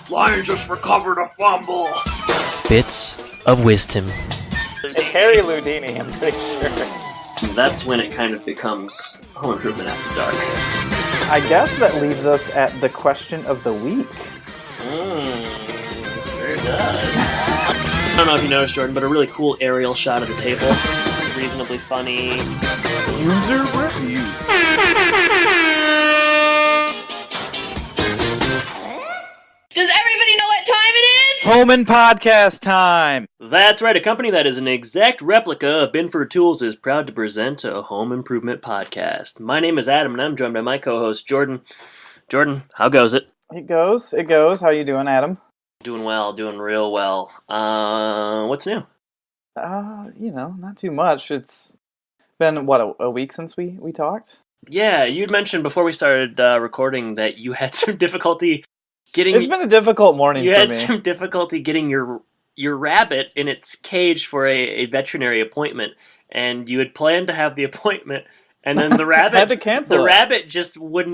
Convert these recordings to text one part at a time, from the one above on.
Lions just recovered a fumble. Bits of wisdom. It's Harry Houdini, I'm pretty sure. That's when it kind of becomes Home Improvement After Dark. I guess that leaves us at the question of the week. Very good. I don't know if you noticed, Jordan, but a really cool aerial shot of the table. Reasonably funny. User review. Does everybody know what time it is? Home Impodcast time! That's right, a company that is an exact replica of Binford Tools is proud to present a Home Improvement Podcast. My name is Adam, and I'm joined by my co-host, Jordan. Jordan, how goes it? It goes. How you doing, Adam? Doing well, doing real well. What's new? Not too much. It's been, a week since we talked? Yeah, you'd mentioned before we started recording that you had some difficulty getting... It's been a difficult morning for me. You had some difficulty getting your rabbit in its cage for a veterinary appointment, and you had planned to have the appointment, and then the rabbit had to cancel. The rabbit just was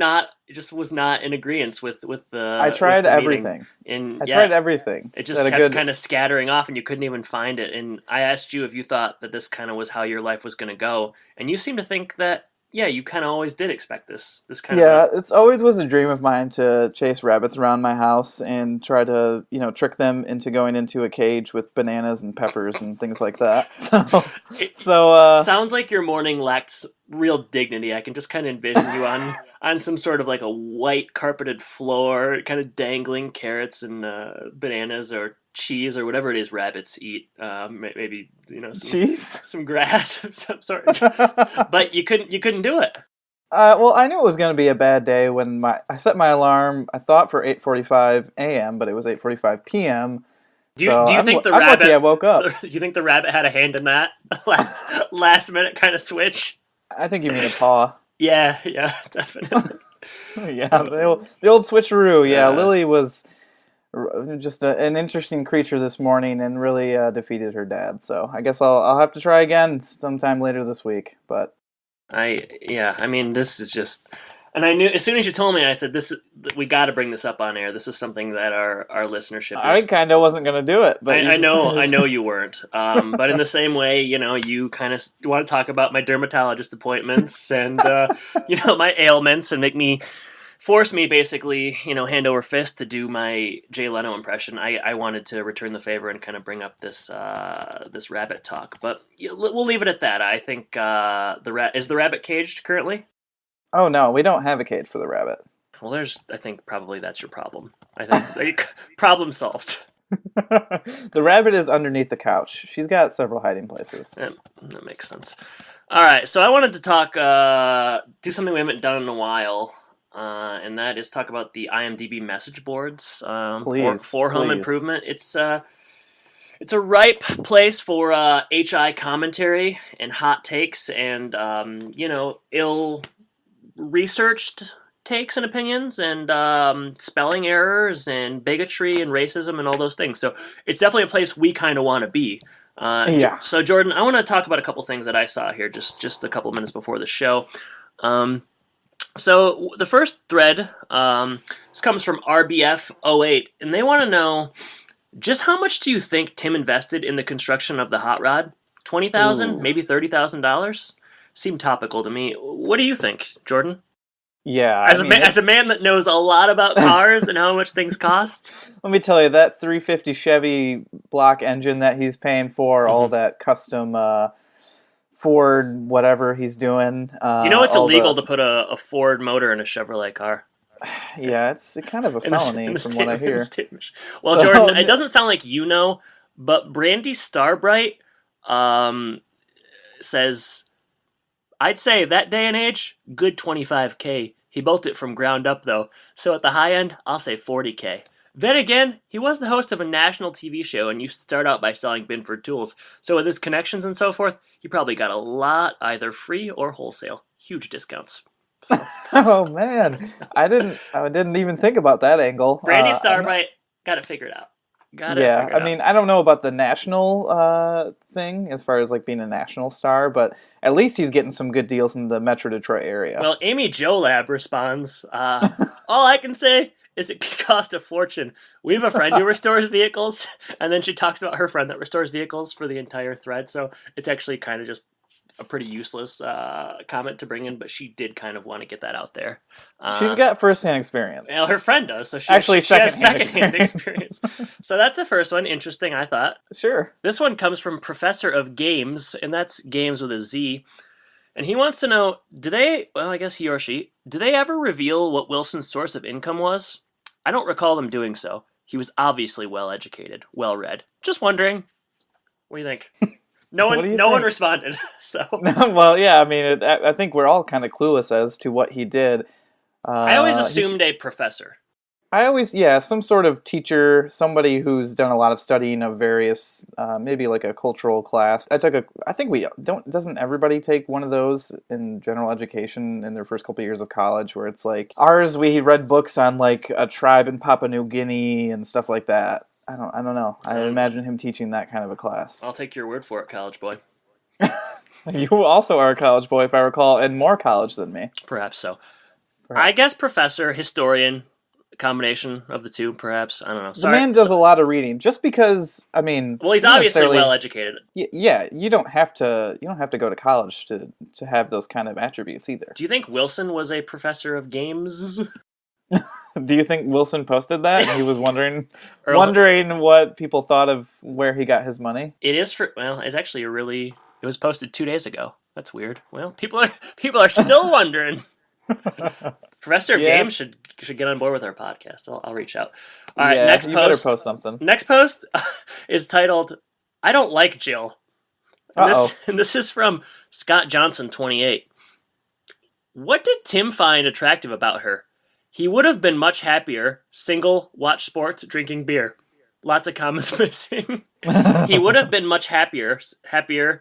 not in agreement with the. I tried everything. I tried everything. It just kept kind of scattering off, and you couldn't even find it. And I asked you if you thought that this kind of was how your life was going to go, and you seem to think that. Yeah, you kind of always did expect this kind of... Yeah, it's always was a dream of mine to chase rabbits around my house and try to, trick them into going into a cage with bananas and peppers and things like that. Sounds like your morning lacked real dignity. I can just kind of envision you on some sort of like a white carpeted floor, kind of dangling carrots and bananas or cheese or whatever it is rabbits eat. Maybe some grass of some sort. But you couldn't do it. Well, I knew it was going to be a bad day when I set my alarm. I thought for 8:45 a.m., but it was 8:45 p.m. Do you think the rabbit? I'm lucky I woke up. Do you think the rabbit had a hand in that last minute kind of switch? I think you mean a paw. Yeah, definitely. Yeah, the old switcheroo. Yeah, Lily was just an interesting creature this morning and really defeated her dad. So I guess I'll have to try again sometime later this week. But this is just, and I knew as soon as you told me, I said we got to bring this up on air. This is something that our listenership. I kind of wasn't going to do it, but I know you weren't. But in the same way, you kind of want to talk about my dermatologist appointments and my ailments and force me basically, hand over fist to do my Jay Leno impression. I wanted to return the favor and kind of bring up this rabbit talk, but we'll leave it at that. I think is the rabbit caged currently? Oh no, we don't have a cage for the rabbit. Well, I think probably that's your problem. I think problem solved. The rabbit is underneath the couch. She's got several hiding places. That makes sense. All right, so I wanted to talk, do something we haven't done in a while. And that is talk about the IMDB message boards for Home Improvement. It's a ripe place for HI commentary and hot takes and ill-researched takes and opinions and spelling errors and bigotry and racism and all those things. So it's definitely a place we kind of want to be. Yeah. So Jordan, I want to talk about a couple things that I saw here just a couple minutes before the show. So the first thread, this comes from RBF08, and they want to know, just how much do you think Tim invested in the construction of the hot rod? $20,000, maybe $30,000? Seemed topical to me. What do you think, Jordan? Yeah. As a man that knows a lot about cars and how much things cost. Let me tell you, that 350 Chevy block engine that he's paying for, all that custom... Ford, whatever he's doing. It's illegal to put a Ford motor in a Chevrolet car. Yeah, it's kind of a felony from what I hear. Well, so, Jordan, it doesn't sound like you know, but Brandy Starbright says, I'd say that day and age, good $25K. He built it from ground up, though. So at the high end, I'll say $40K. Then again, he was the host of a national TV show and used to start out by selling Binford tools. So with his connections and so forth, he probably got a lot either free or wholesale. Huge discounts. Oh man, I didn't even think about that angle. Brandy Starbright got it figured out. I don't know about the national thing as far as like being a national star, but at least he's getting some good deals in the Metro Detroit area. Well, Amy Jo Lab responds, all I can say is it could cost a fortune. We have a friend who restores vehicles, and then she talks about her friend that restores vehicles for the entire thread. So it's actually kind of just a pretty useless comment to bring in, but she did kind of want to get that out there. She's got first-hand experience. Well, her friend does, so she has second-hand experience. So that's the first one. Interesting, I thought. Sure. This one comes from Professor of Games, and that's games with a Z. And he wants to know, I guess he or she, do they ever reveal what Wilson's source of income was? I don't recall them doing so. He was obviously well-educated, well-read. Just wondering. What do you think? No one responded. So well, yeah, I mean, I think we're all kind of clueless as to what he did. I always assumed a professor. Some sort of teacher, somebody who's done a lot of studying of various, maybe like a cultural class. Doesn't everybody take one of those in general education in their first couple of years of college, where it's like, we read books on like a tribe in Papua New Guinea and stuff like that. I don't know. I imagine him teaching that kind of a class. I'll take your word for it, college boy. You also are a college boy, if I recall, and more college than me. Perhaps so. I guess professor, historian, combination of the two, perhaps. I don't know. The man does a lot of reading, just because. I mean, well, he's obviously well educated. Yeah, you don't have to go to college to have those kind of attributes either. Do you think Wilson was a professor of games? Do you think Wilson posted that? He was wondering what people thought of where he got his money. It's actually it was posted 2 days ago. That's weird. Well, people are still wondering. Professor of Games should get on board with our podcast. I'll reach out. All right, next post. Better post something. Next post is titled "I Don't Like Jill," and this is from Scott Johnson 28. What did Tim find attractive about her? He would have been much happier, single, watch sports, drinking beer. Lots of commas missing. He would have been much happier,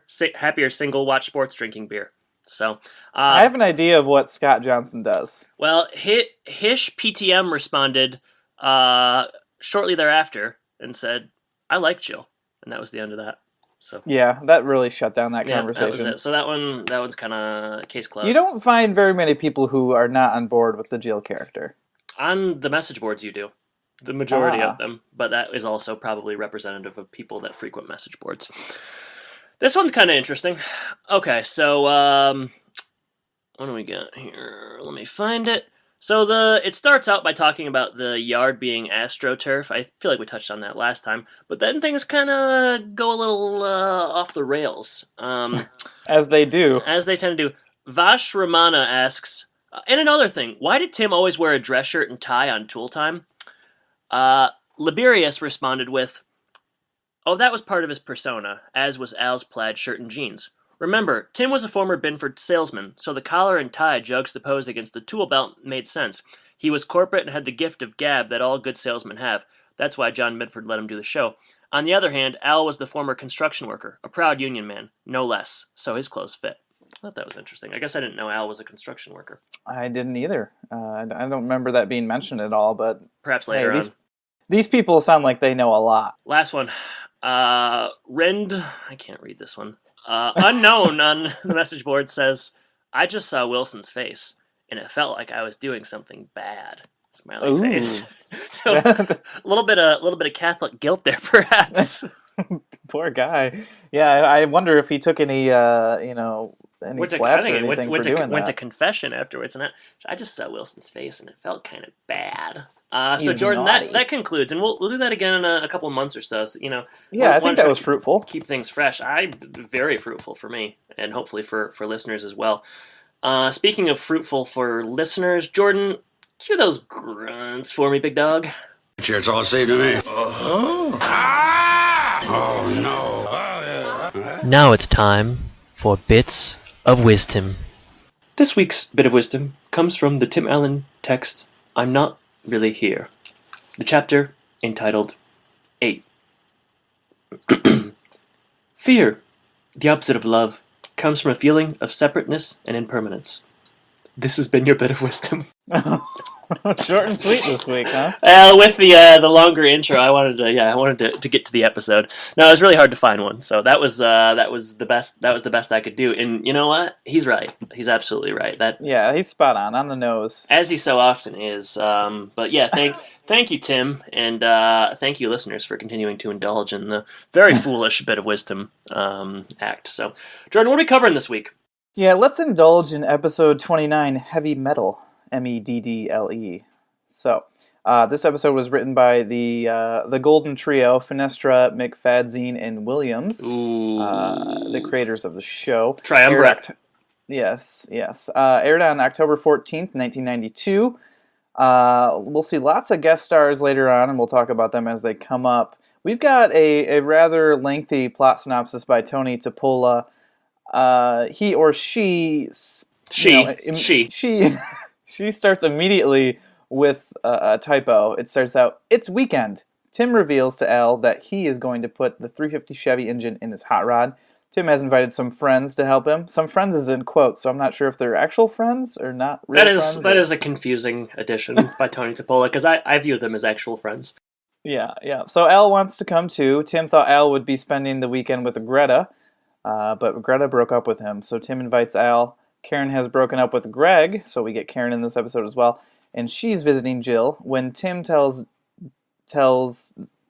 single, watch sports, drinking beer. So, I have an idea of what Scott Johnson does. Well, Hish PTM responded shortly thereafter and said, "I like Jill," and that was the end of that. So yeah, that really shut down that conversation. That was it. So that one's kind of case closed. You don't find very many people who are not on board with the Jill character. On the message boards, you do. The majority of them, but that is also probably representative of people that frequent message boards. This one's kind of interesting. Okay, so what do we got here? Let me find it. So it starts out by talking about the yard being AstroTurf. I feel like we touched on that last time, but then things kind of go a little off the rails. As they do. As they tend to do. Vash Ramana asks, and another thing, why did Tim always wear a dress shirt and tie on tool time? Liberius responded with, "Oh, that was part of his persona, as was Al's plaid shirt and jeans. Remember, Tim was a former Binford salesman, so the collar and tie juxtaposed against the tool belt made sense. He was corporate and had the gift of gab that all good salesmen have. That's why John Binford let him do the show. On the other hand, Al was the former construction worker, a proud union man, no less, so his clothes fit." I thought that was interesting. I guess I didn't know Al was a construction worker. I didn't either. I don't remember that being mentioned at all, but perhaps later on. These people sound like they know a lot. Last one. Rind, I can't read this one. Unknown on the message board says, "I just saw Wilson's face, and it felt like I was doing something bad." Smiley face. So a little bit of Catholic guilt there, perhaps. Poor guy. Yeah, I wonder if he took any slaps or anything for doing that. Went to confession afterwards, and I just saw Wilson's face, and it felt kind of bad. So Jordan, that concludes, and we'll do that again in a couple of months or so. So, I think that was fruitful. Keep things fresh. Very fruitful for me, and hopefully for listeners as well. Speaking of fruitful for listeners, Jordan, cue those grunts for me, big dog. Sure, it's all safe to me. Oh no! Now it's time for Bits of Wisdom. This week's bit of wisdom comes from the Tim Allen text, "I'm Not Really Here." The chapter entitled 8. Fear, the opposite of love, comes from a feeling of separateness and impermanence. This has been your bit of wisdom. Short and sweet this week, huh? With the longer intro, I wanted to get to the episode. No, it was really hard to find one, so that was the best I could do. And you know what? He's right. He's absolutely right. Yeah, he's spot on the nose, as he so often is. But yeah, thank you, Tim, and thank you, listeners, for continuing to indulge in the very foolish bit of wisdom act. So, Jordan, what are we covering this week? Yeah, let's indulge in episode 29, Heavy Meddle, Meddle. So, this episode was written by the Golden Trio, Finestra, McFadzean, and Williams, the creators of the show. Triumvirate. Yes. Aired on October 14th, 1992. We'll see lots of guest stars later on, and we'll talk about them as they come up. We've got a rather lengthy plot synopsis by Tony Topola. He or she starts immediately with a typo. It starts out, "It's weekend." Tim reveals to Al that he is going to put the 350 Chevy engine in his hot rod. Tim has invited some friends to help him. Some friends is in quotes, so I'm not sure if they're actual friends or not real friends. That is a confusing addition by Tony Topola, because I view them as actual friends. Yeah. So Al wants to come too. Tim thought Al would be spending the weekend with Greta, but Greta broke up with him, so Tim invites Al. Karen has broken up with Greg, so we get Karen in this episode as well, and she's visiting Jill. When Tim tells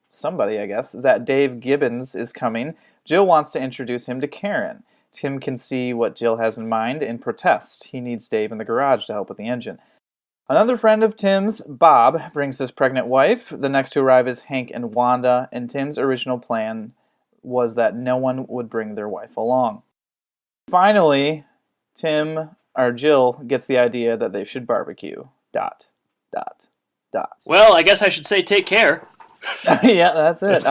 somebody, I guess, that Dave Gibbons is coming, Jill wants to introduce him to Karen. Tim can see what Jill has in mind and protests. He needs Dave in the garage to help with the engine. Another friend of Tim's, Bob, brings his pregnant wife. The next to arrive is Hank and Wanda, and Tim's original plan was that no one would bring their wife along. Finally, Jill gets the idea that they should barbecue. ... Well, I guess I should say take care. Yeah, that's it.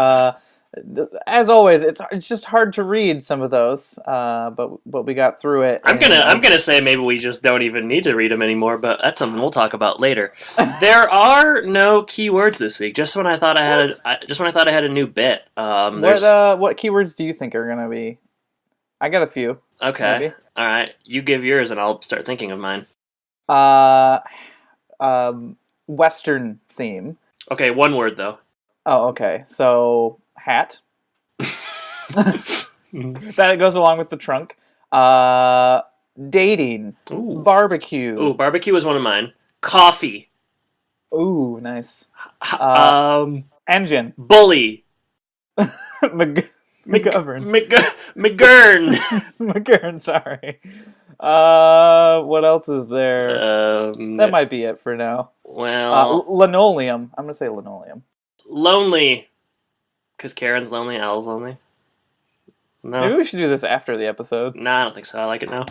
As always, it's just hard to read some of those, but we got through it. I'm gonna say maybe we just don't even need to read them anymore, but that's something we'll talk about later. There are no keywords this week. Just when I thought I had a new bit. What keywords do you think are gonna be? I got a few. Okay. Maybe. All right. You give yours, and I'll start thinking of mine. Western theme. Okay, one word though. Oh, okay. So hat. That goes along with the trunk. Dating. Ooh. Barbecue. Ooh, barbecue is one of mine. Coffee. Ooh, nice. Engine. Bully. McGovern. McGurn. McGurn, sorry. What else is there? That might be it for now. Well, linoleum. I'm gonna say linoleum. Lonely. Because Karen's lonely, Al's lonely. No. Maybe we should do this after the episode. Nah, I don't think so. I like it now.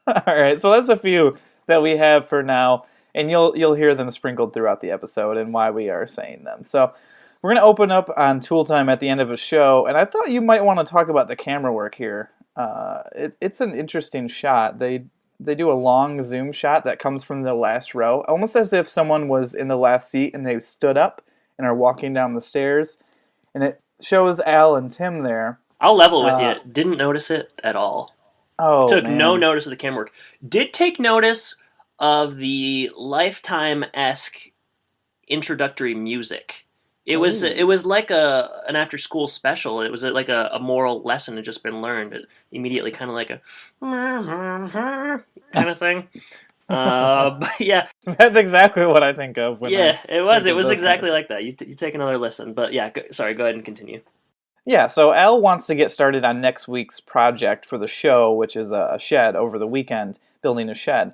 Alright, so that's a few that we have for now, and you'll hear them sprinkled throughout the episode and why we are saying them. So we're going to open up on Tool Time at the end of a show, and I thought you might want to talk about the camera work here. It's an interesting shot. They do a long zoom shot that comes from the last row, almost as if someone was in the last seat and they stood up and are walking down the stairs. And it shows Al and Tim there. I'll level with you. Didn't notice it at all. Oh, Took man. no notice of the camera work. Did take notice of the Lifetime-esque introductory music. It was like an after school special. It was like a moral lesson had just been learned. It immediately kind of like a kind of thing. But yeah, that's exactly what I think of. It was exactly like that. You take another listen. But yeah, sorry. Go ahead and continue. Yeah, so Al wants to get started on next week's project for the show, which is a shed over the weekend, building a shed.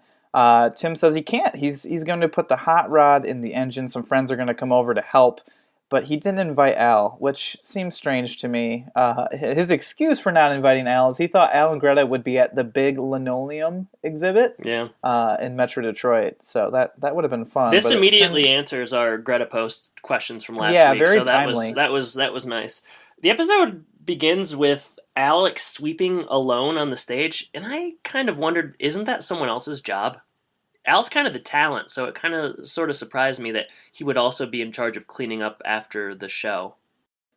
Tim says he can't. He's going to put the hot rod in the engine. Some friends are going to come over to help. But he didn't invite Al, which seems strange to me. His excuse for not inviting Al is he thought Al and Greta would be at the big linoleum exhibit in Metro Detroit. So that would have been fun. This immediately answers our Greta Post questions from last week. Very so timely. That was nice. The episode begins with Alex sweeping alone on the stage, and I kind of wondered, isn't that someone else's job? Al's kind of the talent, so it kind of sort of surprised me that he would also be in charge of cleaning up after the show.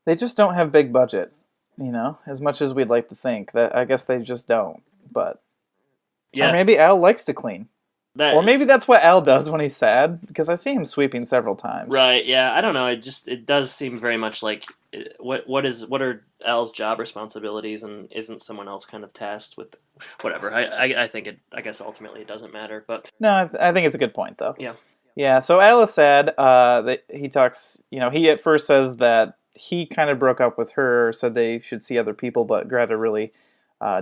They just don't have big budget, as much as we'd like to think. That I guess they just don't. But or maybe Al likes to clean. That, Or maybe that's what Al does when he's sad, because I see him sweeping several times. right, yeah, I don't know. It does seem very much like what are Al's job responsibilities, and isn't someone else kind of tasked with whatever? I think I guess ultimately it doesn't matter, but No, I think it's a good point, though. yeah. Yeah, so Al is sad. That he talks, he at first says that he kind of broke up with her, said they should see other people, but Greta really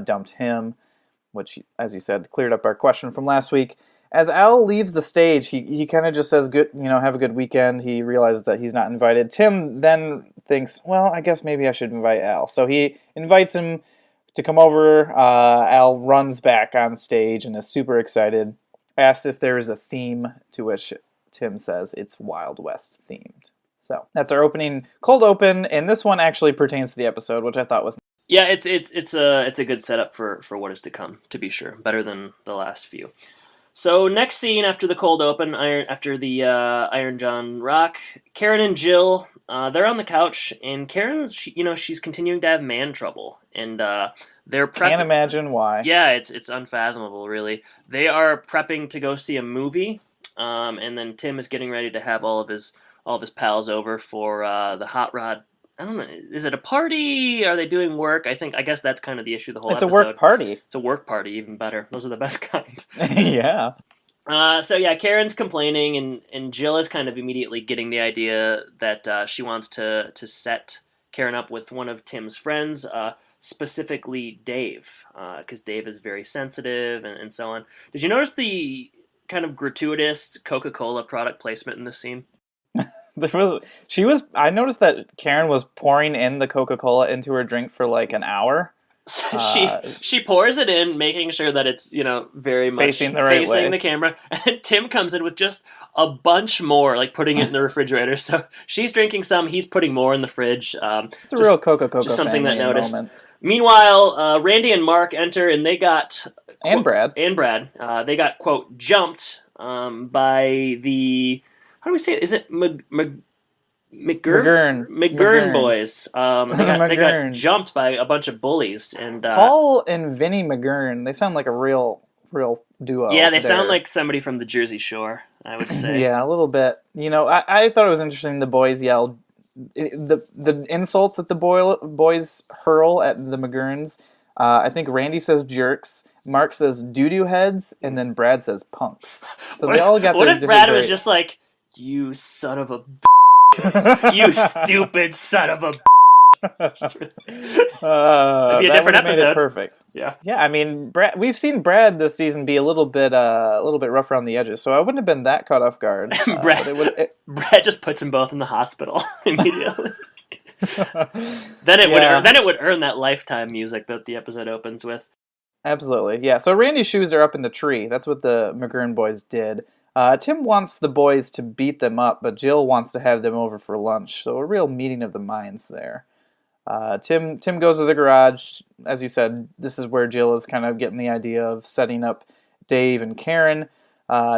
dumped him, which, as you said, cleared up our question from last week. As Al leaves the stage, he kind of just says, "Good, have a good weekend." He realizes that he's not invited. Tim then thinks, "Well, I guess maybe I should invite Al." So he invites him to come over. Al runs back on stage and is super excited. Asks if there is a theme, to which Tim says it's Wild West themed. So that's our cold open, and this one actually pertains to the episode, which I thought was. Yeah, it's a good setup for what is to come, to be sure. Better than the last few. So next scene after the cold open, after the Iron John rock, Karen and Jill, they're on the couch, and Karen, she's continuing to have man trouble, and they're prepping. Can't imagine why. Yeah, it's unfathomable, really. They are prepping to go see a movie, and then Tim is getting ready to have all of his pals over for the hot rod. I don't know. Is it a party? Are they doing work? I guess that's kind of the issue. The whole it's episode. a work party. It's a work party, even better. Those are the best kind. Yeah. So yeah, Karen's complaining, and Jill is kind of immediately getting the idea that she wants to set Karen up with one of Tim's friends, specifically Dave, because Dave is very sensitive and so on. Did you notice the kind of gratuitous Coca-Cola product placement in this scene? I noticed that Karen was pouring in the Coca-Cola into her drink for like an hour. She pours it in, making sure that it's very much facing the camera. And Tim comes in with just a bunch more, like putting it in the refrigerator. So she's drinking some, he's putting more in the fridge. It's a real Coca-Cola. Just something that noticed. Moment. Meanwhile, Randy and Mark enter, and they got Brad. They got quote jumped by the. How do we say it? Is it McGurn boys? They got jumped by a bunch of bullies, and Paul and Vinny McGurn. They sound like a real duo. Yeah, they sound like somebody from the Jersey Shore, I would say. Yeah, a little bit. I thought it was interesting. The boys yelled the insults that the boys hurl at the McGurns. I think Randy says jerks, Mark says doo-doo heads, and then Brad says punks. So they all got. What if Brad was just like, "You son of a b****, you stupid son of a b****"? It'd be a different episode. It perfect. Yeah. I mean, Brad. We've seen Brad this season be a little bit rough around the edges, so I wouldn't have been that caught off guard. Brad just puts them both in the hospital immediately. Then it would earn that Lifetime music that the episode opens with. Absolutely, yeah. So Randy's shoes are up in the tree. That's what the McGurn boys did. Tim wants the boys to beat them up, but Jill wants to have them over for lunch. So a real meeting of the minds there. Tim goes to the garage. As you said, this is where Jill is kind of getting the idea of setting up Dave and Karen.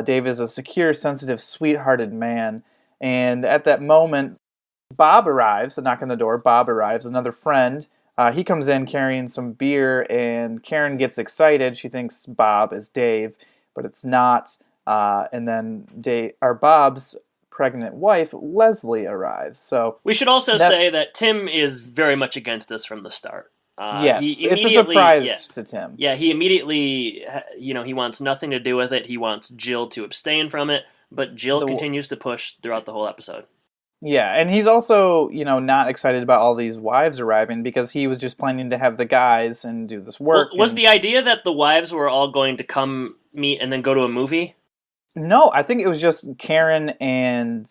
Dave is a secure, sensitive, sweethearted man. And at that moment, Bob arrives, a knock on the door. Bob arrives, another friend. He comes in carrying some beer, and Karen gets excited. She thinks Bob is Dave, but it's not. And then Bob's pregnant wife, Leslie, arrives. So we should also say that Tim is very much against this from the start. Yes, it's a surprise to Tim. Yeah, he immediately, he wants nothing to do with it. He wants Jill to abstain from it, but Jill continues to push throughout the whole episode. Yeah, and he's also, not excited about all these wives arriving because he was just planning to have the guys and do this work. Well, was the idea that the wives were all going to come meet and then go to a movie? No, I think it was just Karen and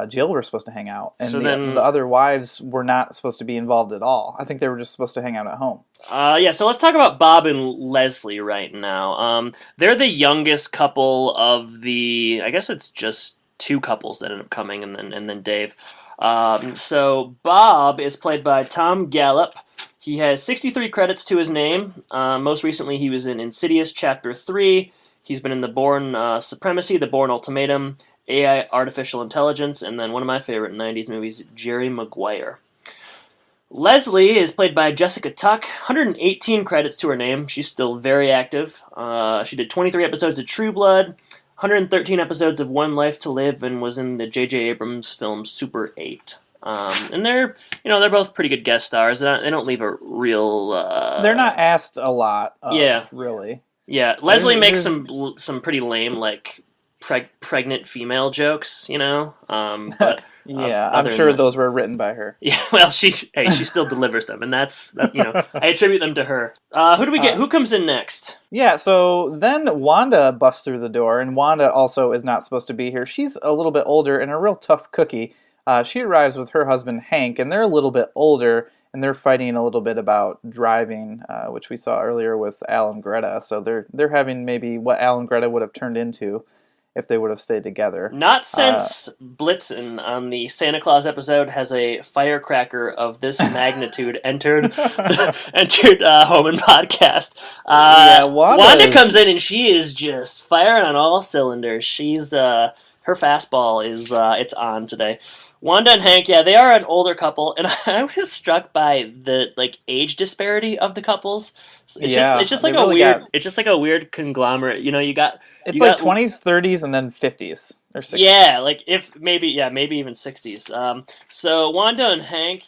Jill were supposed to hang out, and so the other wives were not supposed to be involved at all. I think they were just supposed to hang out at home. So let's talk about Bob and Leslie right now. They're the youngest couple of the. I guess it's just two couples that end up coming, and then Dave. So Bob is played by Tom Gallup. He has 63 credits to his name. Most recently, he was in Insidious Chapter 3. He's been in The Bourne Supremacy, The Bourne Ultimatum, AI Artificial Intelligence, and then one of my favorite 90s movies, Jerry Maguire. Leslie is played by Jessica Tuck, 118 credits to her name. She's still very active. She did 23 episodes of True Blood, 113 episodes of One Life to Live and was in the J.J. Abrams film Super 8. And they're both pretty good guest stars. They don't leave a real. They're not asked a lot. Yeah, really. Yeah, Leslie makes some pretty lame like pregnant female jokes, But yeah, I'm sure those were written by her. Yeah, well, she still delivers them, and that's I attribute them to her. Who do we get? Who comes in next? Yeah, so then Wanda busts through the door, and Wanda also is not supposed to be here. She's a little bit older and a real tough cookie. She arrives with her husband Hank, and they're a little bit older, and they're fighting a little bit about driving, which we saw earlier with Al and Greta. So they're having maybe what Al and Greta would have turned into if they would have stayed together. Not since Blitzen on the Santa Claus episode has a firecracker of this magnitude entered Home Impodcast. Wanda comes in and she is just firing on all cylinders. She's her fastball is it's on today. Wanda and Hank, yeah, they are an older couple, and I was struck by the age disparity of the couples. It's just like a weird conglomerate. It's like 20s, 30s, and then 50s or 60s. Yeah, maybe even 60s. So Wanda and Hank.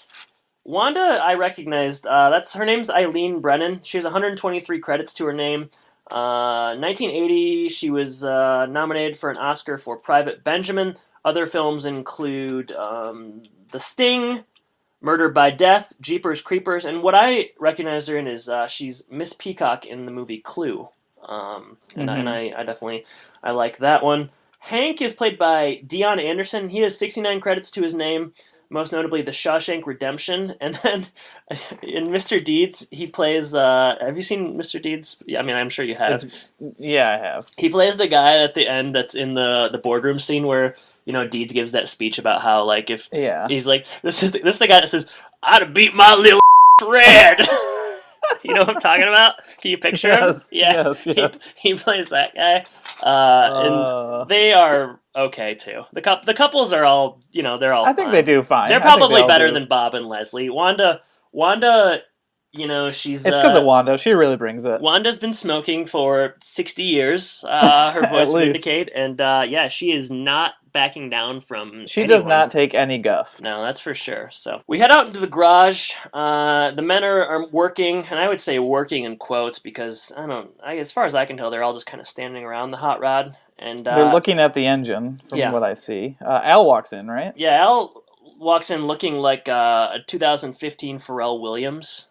Wanda, I recognized. Her name's Eileen Brennan. She has 123 credits to her name. 1980, she was nominated for an Oscar for Private Benjamin. Other films include The Sting, Murder by Death, Jeepers Creepers, and what I recognize her in is she's Miss Peacock in the movie Clue. And I definitely like that one. Hank is played by Dion Anderson. He has 69 credits to his name, most notably The Shawshank Redemption. And then in Mr. Deeds, he plays... have you seen Mr. Deeds? Yeah, I mean, I'm sure you have. Yeah, I have. He plays the guy at the end that's in the boardroom scene where... Deeds gives that speech about how, he's like, this is the guy that says, I'd have beat my little red. You know what I'm talking about? Can you picture him? Yeah. Yes. He plays that guy. And they are okay, too. The couples are all, they're all I think they do fine. They're probably better than Bob and Leslie. Wanda, she's... It's because of Wanda. She really brings it. Wanda's been smoking for 60 years, her voice would indicate. And, she is not backing down from She does not take any guff. No, that's for sure. So we head out into the garage. The men are working, and I would say working in quotes because, as far as I can tell, they're all just kind of standing around the hot rod. And they're looking at the engine, from what I see. Al walks in, right? Yeah, Al walks in looking like a 2015 Pharrell Williams.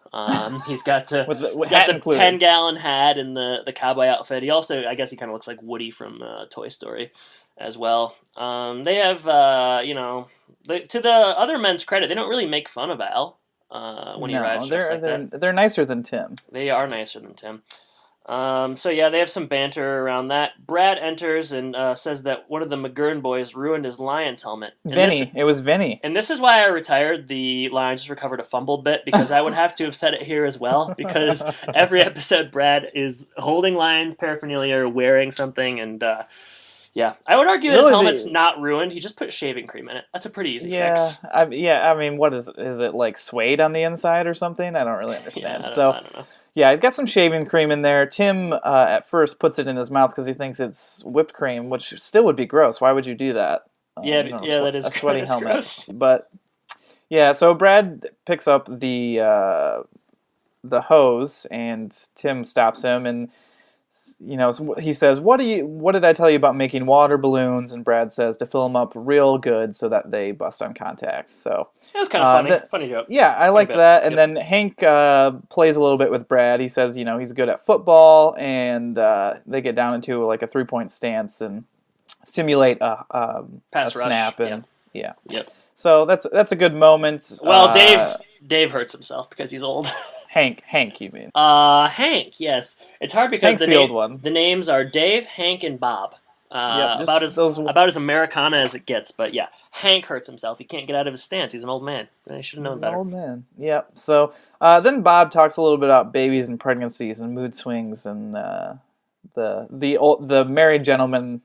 He's got the 10-gallon hat and the cowboy outfit. He also, I guess he kind of looks like Woody from Toy Story as well. They have, to the other men's credit, they don't really make fun of Al when he arrives. They're nicer than Tim. They are nicer than Tim. They have some banter around that. Brad enters and says that one of the McGurn boys ruined his Lions helmet. It was Vinny. And this is why I retired the Lions just recovered a fumble bit, because I would have to have said it here as well, because every episode Brad is holding Lions paraphernalia or wearing something, and I would argue that his helmet's not ruined. He just put shaving cream in it. That's a pretty easy fix. I mean, what is it like suede on the inside or something? I don't really understand. I don't know. Yeah, he's got some shaving cream in there. Tim, at first, puts it in his mouth because he thinks it's whipped cream, which still would be gross. Why would you do that? That is a sweaty helmet. Gross. But, yeah, so Brad picks up the hose, and Tim stops him, and he says, what did I tell you about making water balloons? And Brad says to fill them up real good so that they bust on contact. So it was kind of funny. Funny joke. Yeah, I like that. And then Hank plays a little bit with Brad. He says, he's good at football, and they get down into like a 3-point stance and simulate a snap. And Yep. So that's a good moment. Well, Dave hurts himself because he's old. Hank, you mean? Hank, yes. It's hard because Hank's the old one. The names are Dave, Hank, and Bob. About as Americana as it gets, but yeah, Hank hurts himself. He can't get out of his stance. He's an old man. I should have known better. Old man. Yep. So then Bob talks a little bit about babies and pregnancies and mood swings, and the married gentleman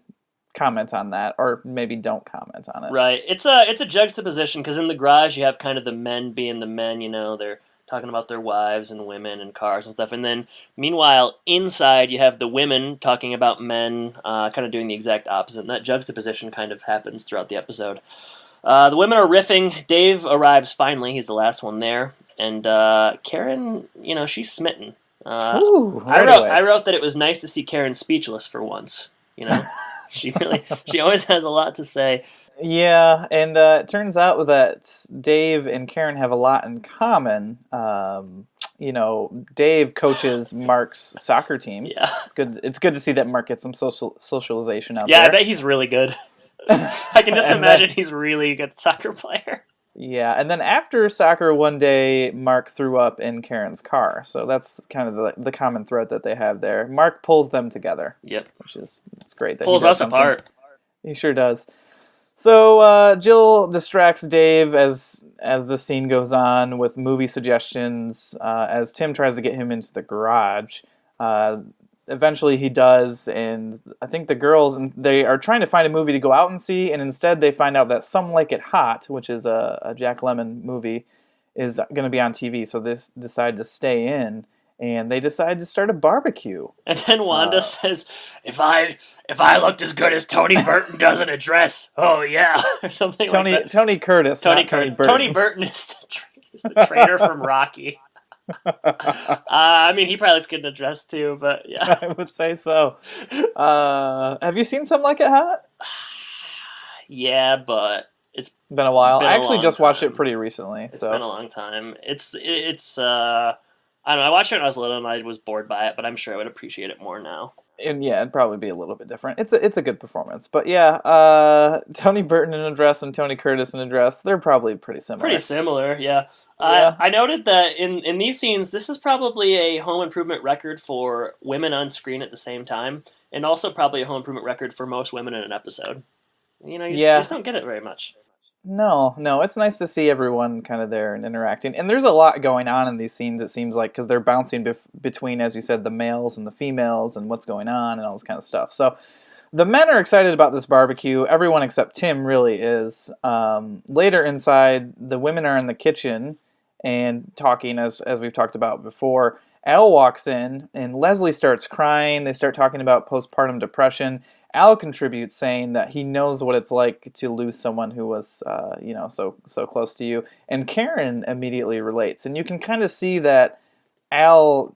comment on that, or maybe don't comment on it. Right. It's a juxtaposition because in the garage you have kind of the men being the men. They're talking about their wives and women and cars and stuff. And then, meanwhile, inside you have the women talking about men, kind of doing the exact opposite. And that juxtaposition kind of happens throughout the episode. The women are riffing. Dave arrives finally. He's the last one there. And Karen, she's smitten. I wrote that it was nice to see Karen speechless for once. She always has a lot to say. Yeah, and it turns out that Dave and Karen have a lot in common. Dave coaches Mark's soccer team. Yeah, it's good to see that Mark gets some socialization out there. Yeah, I bet he's really good. I can just imagine he's really a good soccer player. Yeah, and then after soccer one day, Mark threw up in Karen's car. So that's kind of the common thread that they have there. Mark pulls them together. Yep. It's great. That pulls us apart. He sure does. So Jill distracts Dave as the scene goes on with movie suggestions as Tim tries to get him into the garage. Eventually he does, and I think the girls, they are trying to find a movie to go out and see, and instead they find out that Some Like It Hot, which is a Jack Lemmon movie, is going to be on TV, so they decide to stay in, and they decide to start a barbecue. And then Wanda says, if I looked as good as Tony Burton does in a dress, oh yeah, or something like that. Tony Curtis, Tony Burton. Tony Burton is the trainer from Rocky. He probably looks good in a dress too, but yeah. I would say so. Have you seen Some Like It Hot? Yeah, but it's been a while. I actually just watched it pretty recently. It's been a long time. It's I don't know, I watched it when I was little and I was bored by it, but I'm sure I would appreciate it more now. And yeah, it'd probably be a little bit different. It's a good performance. But yeah, Tony Burton in a dress and Tony Curtis in a dress, they're probably pretty similar. Pretty similar, yeah. I noted that in these scenes, this is probably a home improvement record for women on screen at the same time, and also probably a home improvement record for most women in an episode. You just don't get it very much. No, it's nice to see everyone kind of there and interacting. And there's a lot going on in these scenes, it seems like, because they're bouncing between, as you said, the males and the females and what's going on and all this kind of stuff. So the men are excited about this barbecue. Everyone except Tim really is. Later inside, the women are in the kitchen and talking, as we've talked about before. Al walks in, and Leslie starts crying. They start talking about postpartum depression. Al contributes, saying that he knows what it's like to lose someone who was, so close to you. And Karen immediately relates. And you can kind of see that Al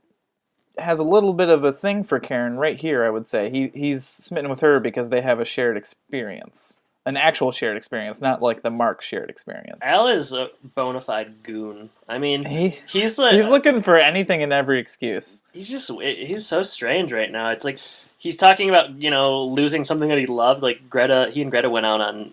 has a little bit of a thing for Karen right here, I would say. He's smitten with her because they have a shared experience. An actual shared experience, not like the Mark shared experience. Al is a bona fide goon. I mean, he's looking for anything and every excuse. He's so strange right now. It's like he's talking about, losing something that he loved. Like Greta, he and Greta went out on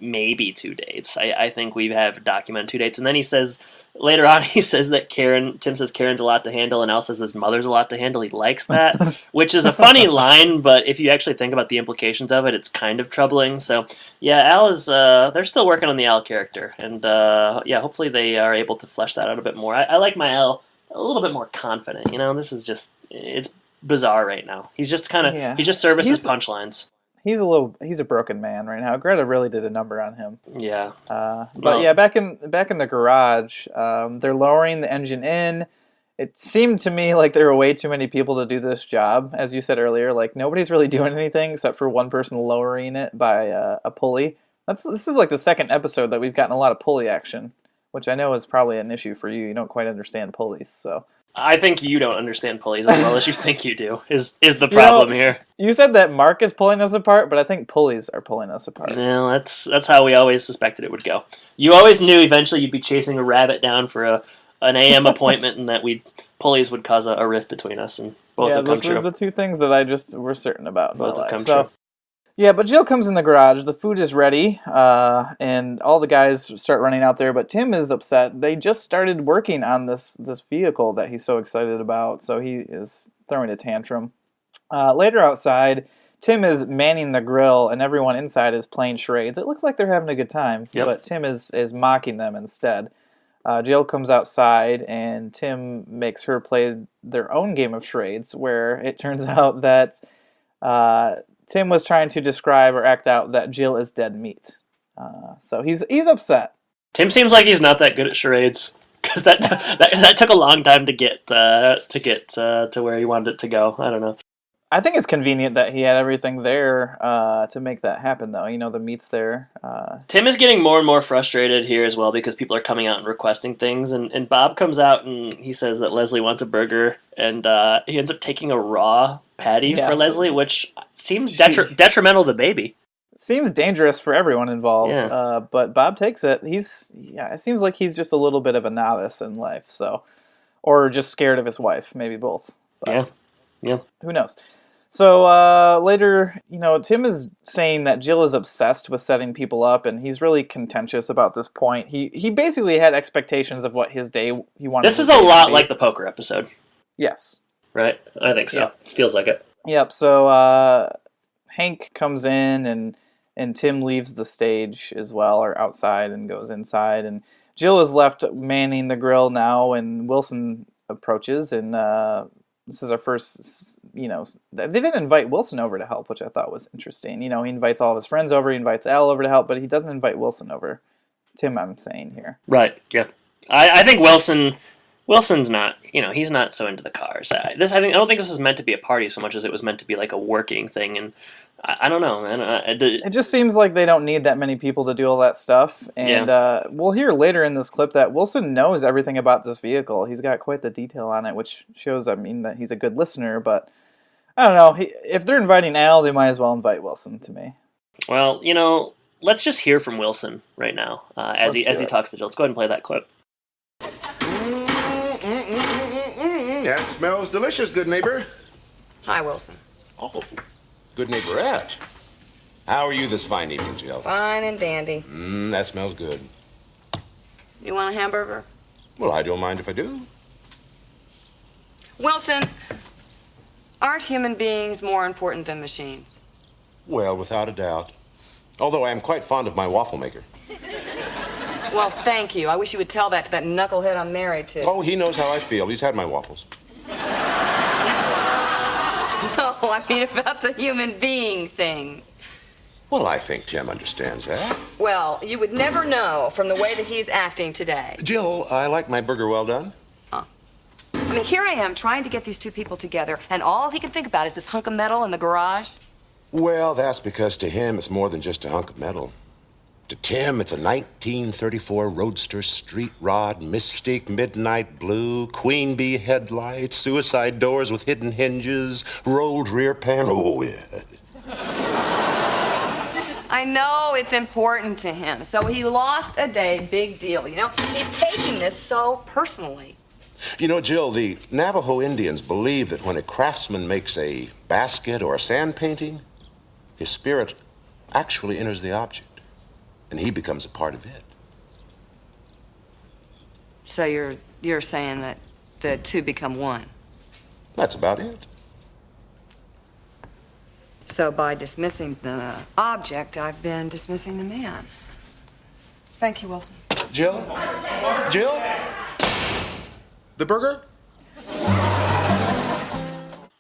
maybe 2 dates. I think we have documented 2 dates. And then he says, later on, that Tim says Karen's a lot to handle, and Al says his mother's a lot to handle. He likes that, which is a funny line, but if you actually think about the implications of it, it's kind of troubling. So, yeah, Al is, they're still working on the Al character, and, hopefully they are able to flesh that out a bit more. I like my Al a little bit more confident, this is just, it's bizarre right now. He's just kind of, he just services punchlines. He's a broken man right now. Greta really did a number on him. Yeah. Back in the garage, they're lowering the engine in. It seemed to me like there were way too many people to do this job. As you said earlier, like nobody's really doing anything except for one person lowering it by a pulley. This is like the second episode that we've gotten a lot of pulley action, which I know is probably an issue for you. You don't quite understand pulleys, so. I think you don't understand pulleys as well as you think you do, is the problem here. You said that Mark is pulling us apart, but I think pulleys are pulling us apart. No, that's how we always suspected it would go. You always knew eventually you'd be chasing a rabbit down for an AM appointment, and that pulleys would cause a rift between us, and both have come true. Those were the two things that I just were certain about. Both have come true. Yeah, but Jill comes in the garage. The food is ready, and all the guys start running out there. But Tim is upset. They just started working on this vehicle that he's so excited about, so he is throwing a tantrum. Later outside, Tim is manning the grill, and everyone inside is playing charades. It looks like they're having a good time, but Tim is mocking them instead. Jill comes outside, and Tim makes her play their own game of charades, where it turns out that Tim was trying to describe or act out that Jill is dead meat. So he's upset. Tim seems like he's not that good at charades. because that took a long time to get to where he wanted it to go. I don't know. I think it's convenient that he had everything there to make that happen, though. The meat's there. Tim is getting more and more frustrated here as well because people are coming out and requesting things, and Bob comes out and he says that Leslie wants a burger, and he ends up taking a raw patty for Leslie, which seems detrimental to the baby. Seems dangerous for everyone involved, but Bob takes it. It seems like he's just a little bit of a novice in life, or just scared of his wife, maybe both. But yeah. Who knows? So later, Tim is saying that Jill is obsessed with setting people up, and he's really contentious about this point. He basically had expectations of what his day he wanted. This is a lot like the poker episode. Yes. Right? I think so. Yep. Feels like it. Yep. So Hank comes in, and Tim leaves the stage as well, or outside, and goes inside. And Jill is left manning the grill now, and Wilson approaches, and this is our first, they didn't invite Wilson over to help, which I thought was interesting. He invites all of his friends over, he invites Al over to help, but he doesn't invite Wilson over. Tim, I'm saying here. Right, yeah. I think Wilson's not, he's not so into the cars. I don't think this was meant to be a party so much as it was meant to be like a working thing, and I don't know, man. It just seems like they don't need that many people to do all that stuff. And we'll hear later in this clip that Wilson knows everything about this vehicle. He's got quite the detail on it, which shows, that he's a good listener. But I don't know. If they're inviting Al, they might as well invite Wilson to me. Well, let's just hear from Wilson right now as he talks to Jill. Let's go ahead and play that clip. That smells delicious, good neighbor. Hi, Wilson. Oh, good neighborette. How are you this fine evening, Jill? Fine and dandy. That smells good. You want a hamburger? Well, I don't mind if I do. Wilson, aren't human beings more important than machines? Well, without a doubt. Although I am quite fond of my waffle maker. Well, thank you. I wish you would tell that to that knucklehead I'm married to. Oh, he knows how I feel. He's had my waffles. No, I mean about the human being thing. Well, I think Tim understands that. Well, you would never know from the way that he's acting today. Jill, I like my burger well done. Huh. I mean, here I am trying to get these two people together, and all he can think about is this hunk of metal in the garage. Well, that's because to him it's more than just a hunk of metal. To Tim, it's a 1934 Roadster street rod, Mystique midnight blue, queen bee headlights, suicide doors with hidden hinges, rolled rear panel. Oh, yeah. I know it's important to him, so he lost a day, big deal, He's taking this so personally. Jill, the Navajo Indians believe that when a craftsman makes a basket or a sand painting, his spirit actually enters the object. And he becomes a part of it. So you're saying that the two become one? That's about it. So by dismissing the object, I've been dismissing the man. Thank you, Wilson. Jill? Jill? The burger?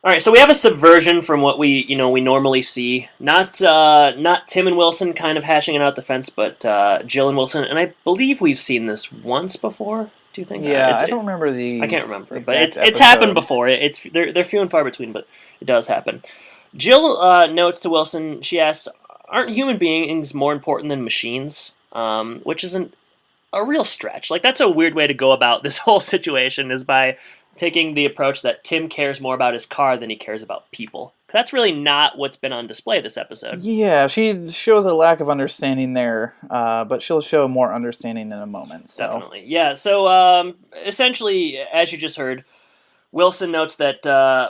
All right, so we have a subversion from what we normally see. Not Tim and Wilson kind of hashing it out the fence, but Jill and Wilson. And I believe we've seen this once before. Do you think? Yeah, I don't remember I can't remember, but it's happened before. They're few and far between, but it does happen. Jill notes to Wilson. She asks, "Aren't human beings more important than machines?" Which isn't a real stretch. Like, that's a weird way to go about this whole situation, is by taking the approach that Tim cares more about his car than he cares about people. That's really not what's been on display this episode. Yeah, she shows a lack of understanding there, but she'll show more understanding in a moment. So. Definitely. Yeah, so essentially, as you just heard, Wilson notes that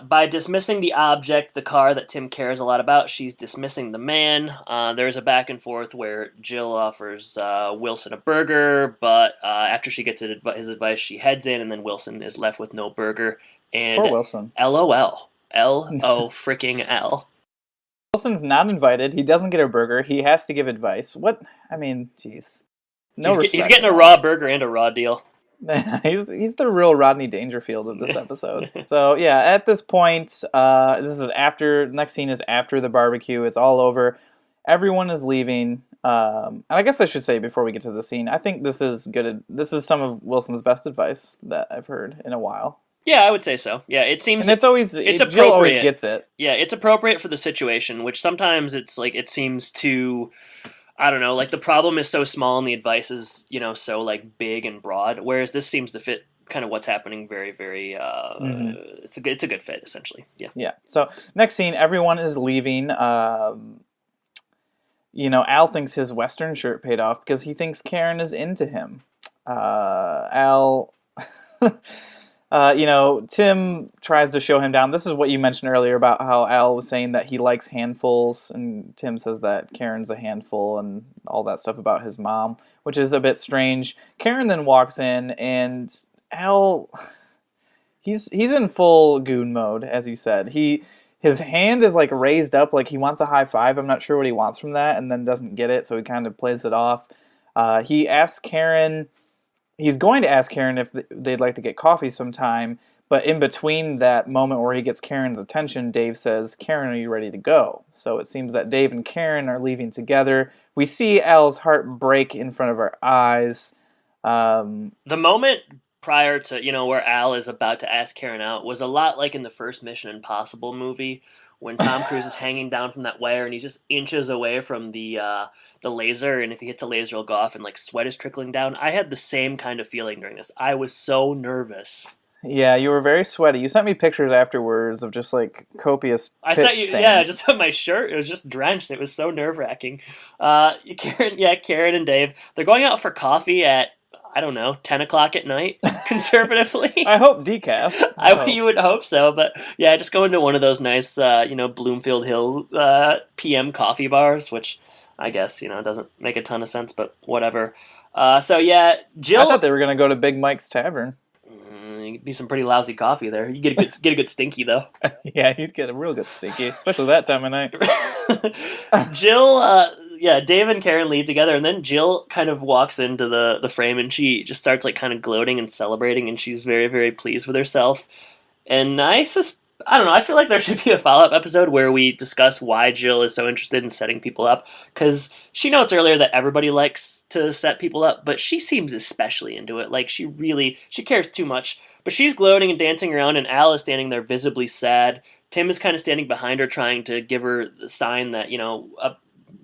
by dismissing the object, the car that Tim cares a lot about, she's dismissing the man. There's a back and forth where Jill offers Wilson a burger, but after she gets his advice, she heads in, and then Wilson is left with no burger. And poor Wilson. LOL. L-O freaking L. Wilson's not invited. He doesn't get a burger. He has to give advice. What? I mean, jeez. He's getting a raw burger and a raw deal. he's the real Rodney Dangerfield of this episode. So yeah, at this point, this is after. Next scene is after the barbecue. It's all over. Everyone is leaving. And I guess I should say before we get to the scene, I think this is good. This is some of Wilson's best advice that I've heard in a while. Yeah, I would say so. Yeah, it seems... And it's always... It's Jill appropriate. always gets it. Yeah, it's appropriate for the situation, which sometimes it's like, it seems too... I don't know, like the problem is so small and the advice is, so like big and broad, whereas this seems to fit kind of what's happening very, very... It's a good fit, essentially. Yeah. Yeah. So, next scene, everyone is leaving. Al thinks his Western shirt paid off because he thinks Karn is into him. Al... Tim tries to show him down. This is what you mentioned earlier about how Al was saying that he likes handfuls, and Tim says that Karen's a handful and all that stuff about his mom, which is a bit strange. Karn then walks in, and Al, he's in full goon mode, as you said. His hand is like raised up, like he wants a high five. I'm not sure what he wants from that, and then doesn't get it, so he kind of plays it off. He asks Karen... He's going to ask Karn if they'd like to get coffee sometime, but in between that moment where he gets Karen's attention, Dave says, "Karn, are you ready to go?" So it seems that Dave and Karn are leaving together. We see Al's heart break in front of our eyes. The moment prior to, where Al is about to ask Karn out was a lot like in the first Mission Impossible movie, when Tom Cruise is hanging down from that wire and he's just inches away from the laser, and if he hits a laser, it'll go off and like sweat is trickling down. I had the same kind of feeling during this. I was so nervous. Yeah, you were very sweaty. You sent me pictures afterwards of just like copious pit stains. Yeah, just on my shirt. It was just drenched. It was so nerve-wracking. Karen and Dave, they're going out for coffee at, I don't know, 10 o'clock at night, conservatively. I hope decaf. You would hope so, but yeah, just going to one of those nice, Bloomfield Hills PM coffee bars, which I guess, doesn't make a ton of sense, but whatever. Jill... I thought they were going to go to Big Mike's Tavern. It'd be some pretty lousy coffee there. You get a good stinky, though. Yeah, you'd get a real good stinky, especially that time of night. Jill... Dave and Karen leave together, and then Jill kind of walks into the frame, and she just starts like kind of gloating and celebrating, and she's very, very pleased with herself. And I don't know, I feel like there should be a follow-up episode where we discuss why Jill is so interested in setting people up, because she notes earlier that everybody likes to set people up, but she seems especially into it. Like, she cares too much. But she's gloating and dancing around, and Al is standing there visibly sad. Tim is kind of standing behind her, trying to give her the sign that,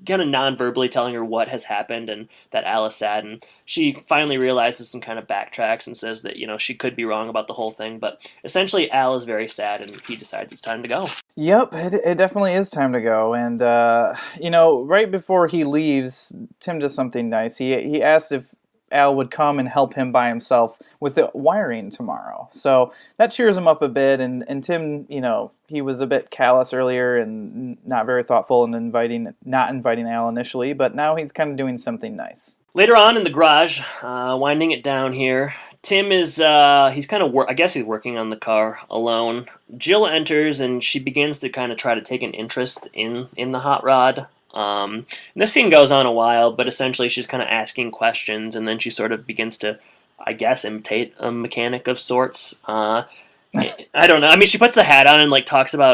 kind of non-verbally telling her what has happened and that Al is sad, and she finally realizes and kind of backtracks and says that, she could be wrong about the whole thing, but essentially Al is very sad and he decides it's time to go. Yep, it definitely is time to go, and, right before he leaves, Tim does something nice. He asks if Al would come and help him by himself with the wiring tomorrow. So that cheers him up a bit, and Tim, he was a bit callous earlier and not very thoughtful in not inviting Al initially, but now he's kind of doing something nice. Later on in the garage, winding it down here, Tim is, he's kind of, I guess he's working on the car alone. Jill enters, and she begins to kind of try to take an interest in the hot rod. And this scene goes on a while, but essentially she's kind of asking questions, and then she sort of begins to, I guess, imitate a mechanic of sorts. I don't know. I mean, she puts the hat on and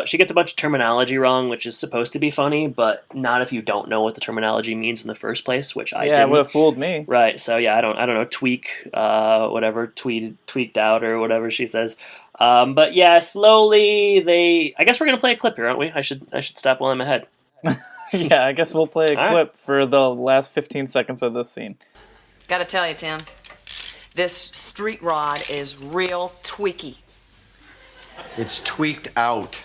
she gets a bunch of terminology wrong, which is supposed to be funny, but not if you don't know what the terminology means in the first place, which I didn't. Yeah, it would have fooled me. Right. So yeah, I don't know. Tweaked out or whatever she says. But yeah, slowly I guess we're gonna play a clip here, aren't we? I should stop while I'm ahead. Yeah, I guess we'll play a clip for the last 15 seconds of this scene. Gotta tell you, Tim, this street rod is real tweaky. It's tweaked out.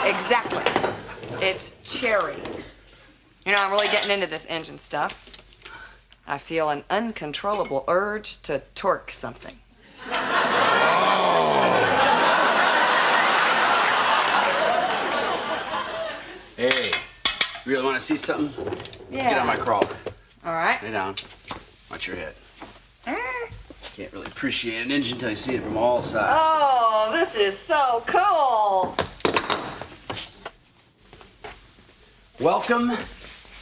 Exactly. It's cherry. I'm really getting into this engine stuff. I feel an uncontrollable urge to torque something. Hey, you really want to see something? Yeah. Get on my crawler. All right. Lay down. Watch your head. Can't really appreciate an engine until you see it from all sides. Oh, this is so cool. Welcome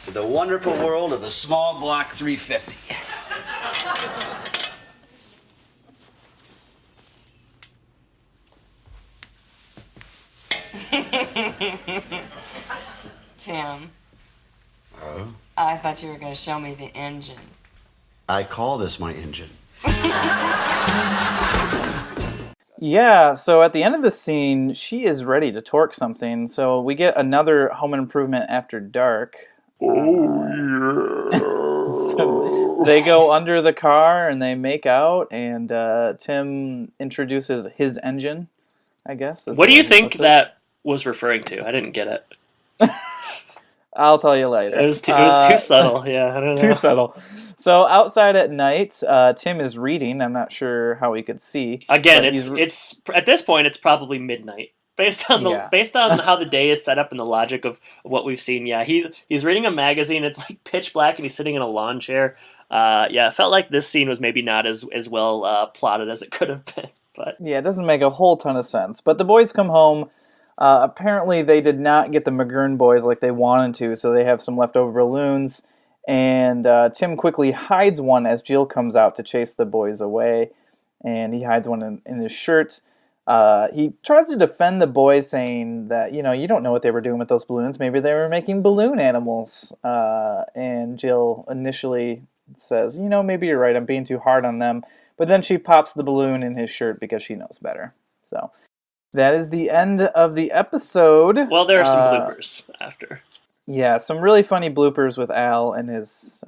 to the wonderful world of the small block 350. Tim, Oh? I thought you were going to show me the engine. I call this my engine. Yeah, so at the end of the scene, she is ready to torque something. So we get another Home Improvement After Dark. So they go under the car and they make out, and Tim introduces his engine, I guess. What do you think that was referring to? I didn't get it. I'll tell you later. It was too subtle. Yeah, I don't know. Too subtle. So outside at night, Tim is reading. I'm not sure how he could see. Again, it's at this point it's probably midnight. Based on how the day is set up and the logic of what we've seen. Yeah, he's reading a magazine. It's like pitch black and he's sitting in a lawn chair. It felt like this scene was maybe not as well plotted as it could have been. But yeah, it doesn't make a whole ton of sense. But the boys come home. Apparently they did not get the McGurn boys like they wanted to, so they have some leftover balloons. And Tim quickly hides one as Jill comes out to chase the boys away. And he hides one in his shirt. He tries to defend the boys, saying that, you don't know what they were doing with those balloons. Maybe they were making balloon animals. And Jill initially says, maybe you're right, I'm being too hard on them. But then she pops the balloon in his shirt because she knows better. So that is the end of the episode. Well, there are some bloopers after. Yeah, some really funny bloopers with Al and his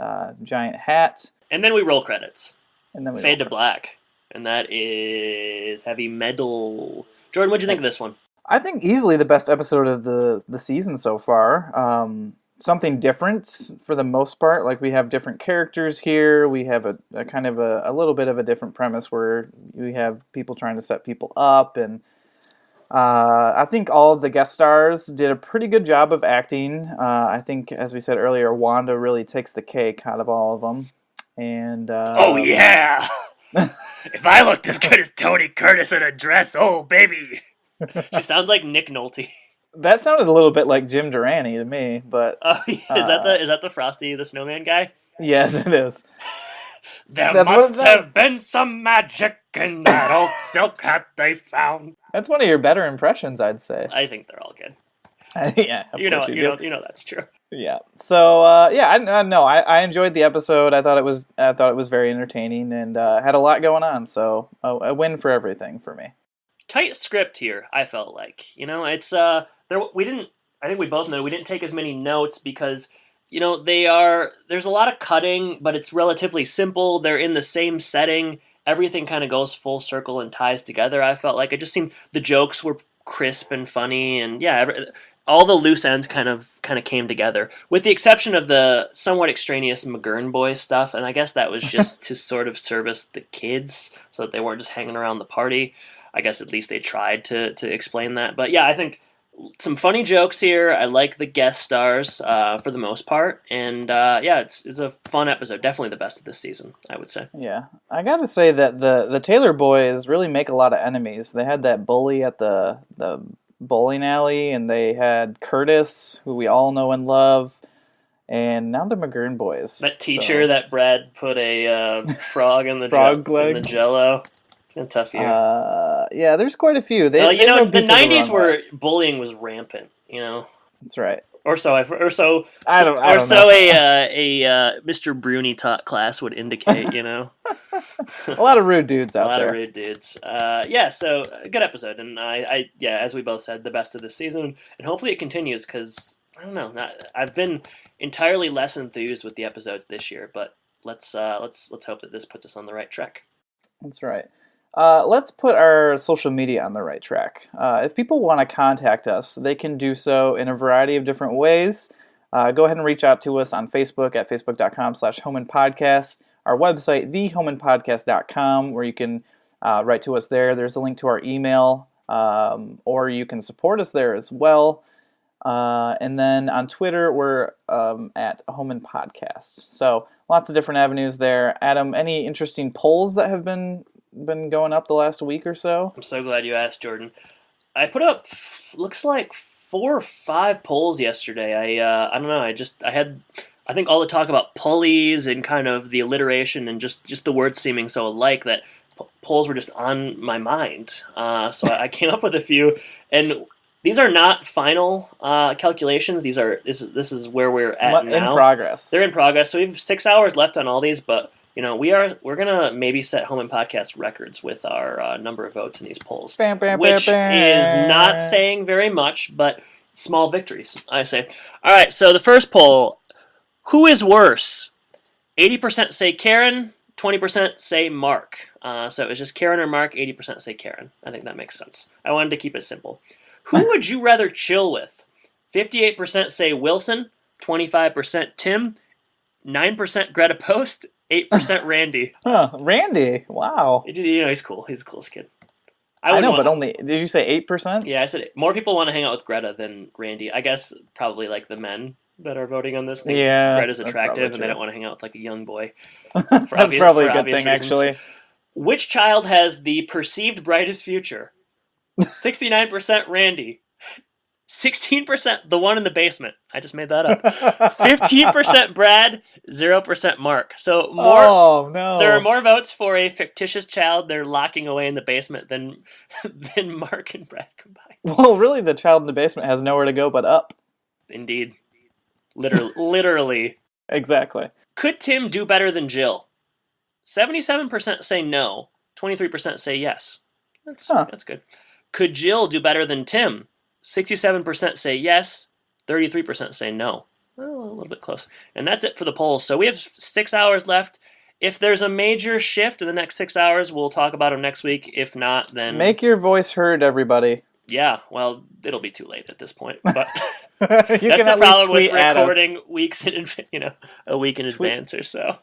giant hat. And then we roll credits. And then we fade to black. And that is Heavy Meddle. Jordan, what'd you think of this one? I think easily the best episode of the season so far. Something different for the most part. Like, we have different characters here. We have a kind of a little bit of a different premise where we have people trying to set people up. And I think all of the guest stars did a pretty good job of acting. I think, as we said earlier, Wanda really takes the cake out of all of them. And oh, yeah! If I looked as good as Tony Curtis in a dress, oh, baby. She sounds like Nick Nolte. That sounded a little bit like Jim Durante to me, but... Oh, yeah. Is that the Frosty the Snowman guy? Yes, it is. There must have been some magic in that old silk hat they found. That's one of your better impressions, I'd say. I think they're all good. Yeah, you know that's true. Yeah. So I enjoyed the episode. I thought it was very entertaining and had a lot going on. So a win for everything for me. Tight script here. I felt like it's we didn't. I think we both know we didn't take as many notes because there's a lot of cutting, but it's relatively simple. They're in the same setting. Everything kind of goes full circle and ties together. I felt like it just seemed the jokes were crisp and funny, and all the loose ends kind of came together, with the exception of the somewhat extraneous McGurn boys stuff, and I guess that was just to sort of service the kids so that they weren't just hanging around the party. I guess at least they tried to explain that. But yeah, I think some funny jokes here. I like the guest stars for the most part, and it's a fun episode. Definitely the best of this season, I would say. Yeah, I got to say that the Taylor boys really make a lot of enemies. They had that bully at the bowling alley, and they had Curtis, who we all know and love, and now the McGurn boys. That teacher that Brad put a frog in the in the Jello. It's a tough year. Yeah, there's quite a few. The 90s where bullying was rampant. That's right. A Mr. Bruni taught class would indicate. A lot of rude dudes out there. A lot of rude dudes. So good episode, and I as we both said, the best of this season, and hopefully it continues because I don't know. I've been entirely less enthused with the episodes this year, but let's hope that this puts us on the right track. That's right. Let's put our social media on the right track. If people want to contact us, they can do so in a variety of different ways. Go ahead and reach out to us on Facebook at facebook.com/Home Impodcast. Our website, thehomeimpodcast.com, where you can write to us there. There's a link to our email, or you can support us there as well. And then on Twitter, we're at Home Impodcast. So lots of different avenues there. Adam, any interesting polls that have been going up the last week or so? I'm so glad you asked, Jordan. I put up, looks like 4 or 5 polls yesterday. I don't know. I think all the talk about pulleys and kind of the alliteration and just the words seeming so alike that polls were just on my mind. So I came up with a few, and These are not final calculations. This is where we're at now. In progress. They're in progress. So we have 6 hours left on all these, but we're gonna maybe set Home Impodcast records with our number of votes in these polls, which is not saying very much, but small victories, I say. All right. So the first poll: who is worse? 80% say Karen, 20% say Mark. So it's just Karen or Mark. 80% say Karen. I think that makes sense. I wanted to keep it simple. Who would you rather chill with? 58% say Wilson, 25% Tim, 9% Greta Post, 8% Randy. Randy. Wow. He's cool. He's the coolest kid. I know, but only... Did you say 8%? Yeah, I said more people want to hang out with Greta than Randy. I guess probably like the men that are voting on this thing. Yeah, Greta's attractive, and they don't want to hang out with like a young boy. That's probably a good thing, reasons. actually. Which child has the perceived brightest future? 69% Randy. 16% the one in the basement. I just made that up. 15% Brad, 0% Mark. So there are more votes for a fictitious child they're locking away in the basement than Mark and Brad combined. Well, really, the child in the basement has nowhere to go but up. Indeed. Literally. Exactly. Could Tim do better than Jill? 77% say no. 23% say yes. That's good. Could Jill do better than Tim? 67% say yes, 33% say no. Well, a little bit close. And that's it for the polls. So we have 6 hours left. If there's a major shift in the next 6 hours, we'll talk about them next week. If not, then... Make your voice heard, everybody. Yeah, well, it'll be too late at this point. But that's the problem with recording weeks in, a week in advance or so.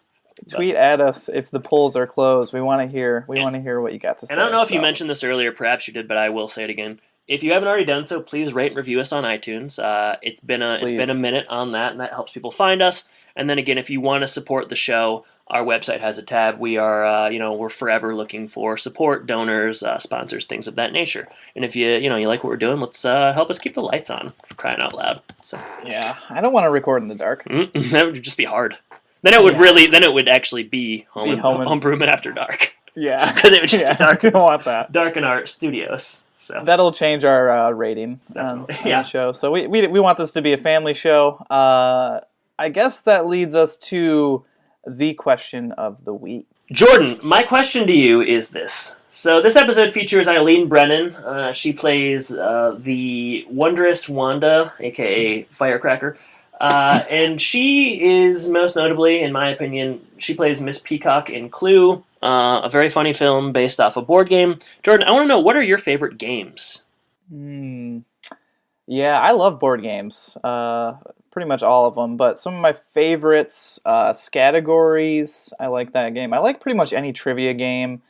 Tweet at us if the polls are closed. We want to hear. We want to hear what you got to say. And I don't know if you mentioned this earlier. Perhaps you did, but I will say it again. If you haven't already done so, please rate and review us on iTunes. It's been a minute on that, and that helps people find us. And then again, if you want to support the show, our website has a tab. We are, we're forever looking for support, donors, sponsors, things of that nature. And if you like what we're doing, let's help us keep the lights on, for crying out loud. So yeah, I don't want to record in the dark. That would just be hard. Then it would actually be home improvement after dark. Yeah, because it would just be dark. I don't want that. Dark in our studios. So that'll change our rating on the show. So we want this to be a family show. I guess that leads us to the question of the week. Jordan, my question to you is this. So this episode features Eileen Brennan. She plays the wondrous Wanda, a.k.a. Firecracker. And she is most notably, in my opinion, she plays Miss Peacock in Clue, a very funny film based off a board game. Jordan, I want to know, what are your favorite games? Yeah, I love board games. Pretty much all of them, but some of my favorites, Scattergories. I like that game. I like pretty much any trivia game,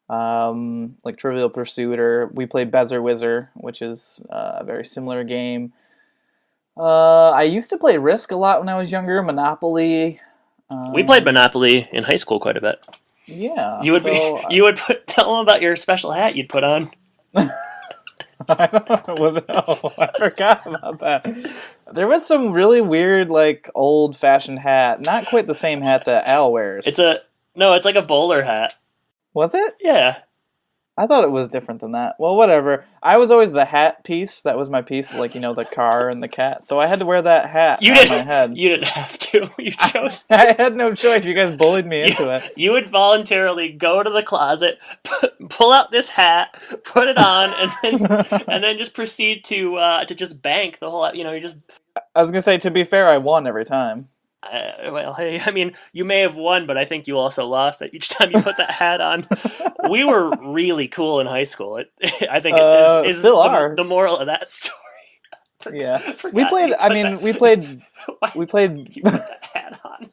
like Trivial Pursuit, or we played Bezer Whizzer, which is a very similar game. I used to play Risk a lot when I was younger. Monopoly. We played Monopoly in high school quite a bit. Yeah. You would tell them about your special hat you'd put on. I forgot about that. There was some really weird, like, old-fashioned hat. Not quite the same hat that Al wears. It's like a bowler hat. Was it? Yeah. I thought it was different than that. Well, whatever. I was always the hat piece. That was my piece, like, the car and the cat. So I had to wear that hat on my head. You didn't have to. You chose to. I had no choice. You guys bullied me into it. You would voluntarily go to the closet, pull out this hat, put it on, and then just proceed to just bank the whole. You just. I was gonna say, to be fair, I won every time. Well, hey, I mean, you may have won, but I think you also lost it each time you put that hat on. We were really cool in high school. I think it is still are. The moral of that story. Yeah, we played. We played. You put that hat on.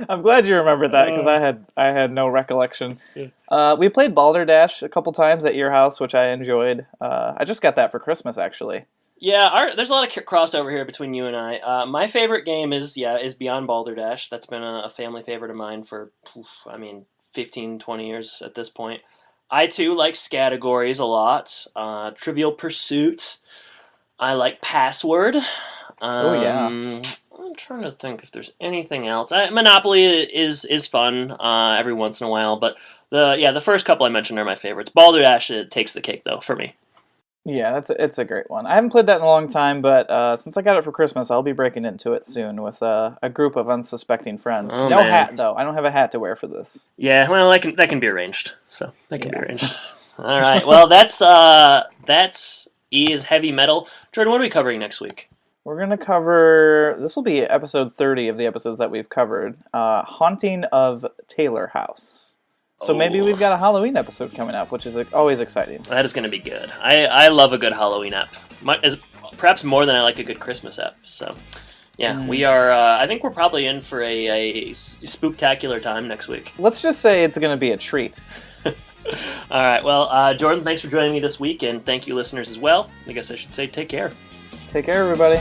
I'm glad you remembered that, because I had no recollection. Yeah. We played Balderdash a couple times at your house, which I enjoyed. I just got that for Christmas, actually. Yeah, there's a lot of crossover here between you and I. My favorite game is Beyond Balderdash. That's been a family favorite of mine for, 15, 20 years at this point. I, too, like Scattergories a lot. Trivial Pursuit. I like Password. I'm trying to think if there's anything else. Monopoly is fun every once in a while, but the first couple I mentioned are my favorites. Balderdash takes the cake, though, for me. Yeah, it's a great one. I haven't played that in a long time, but since I got it for Christmas, I'll be breaking into it soon with a group of unsuspecting friends. Oh, no man. hat though. I don't have a hat to wear for this. Yeah, well, that can be arranged. So that can be arranged. All right. Well, that's is heavy metal. Jordan, what are we covering next week? We're gonna cover. This will be episode 30 of the episodes that we've covered. Haunting of Taylor House. So maybe we've got a Halloween episode coming up, which is always exciting. That is going to be good. I love a good Halloween ep. Perhaps more than I like a good Christmas ep. So, yeah, we are. I think we're probably in for a spooktacular time next week. Let's just say it's going to be a treat. All right. Well, Jordan, thanks for joining me this week, and thank you, listeners, as well. I guess I should say take care. Take care, everybody.